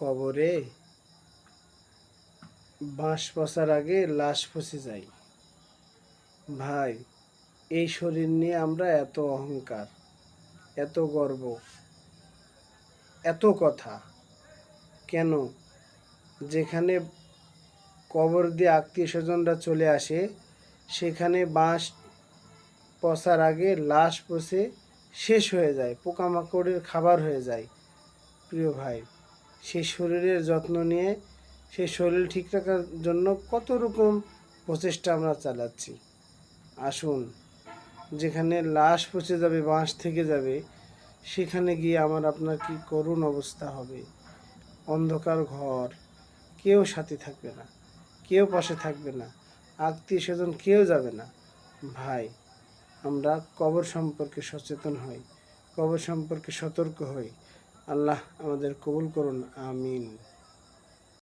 কবরে বাঁশ পচার আগে লাশ পচে যায়। ভাই, এই শরীর নিয়ে আমরা এত অহংকার, এত গর্ব, এত কথা কেন? যেখানে কবর দিয়ে আত্মীয় স্বজনরা চলে আসে, সেখানে বাঁশ পচার আগে লাশ পচে শেষ হয়ে যায়, পোকামাকড়ের খাবার হয়ে যায়। প্রিয় ভাই, সেই শরীরের যত্ন নিয়ে সেই শরীর ঠিক রাখার জন্য কত রকম প্রচেষ্টা আমরা চালাচ্ছি। আসুন, যেখানে লাশ পচে যাবে, বাঁশ থেকে যাবে, সেখানে গিয়ে আপনার কি করুণ অবস্থা হবে। অন্ধকার ঘর, কেউ সাথে থাকবে না, কেউ পাশে থাকবে না, আত্মীয় স্বজন কেউ যাবে না। ভাই, আমরা কবর সম্পর্কে সচেতন হই, কবর সম্পর্কে সতর্ক হই। আল্লাহ আমাদের কবুল করুন, আমিন।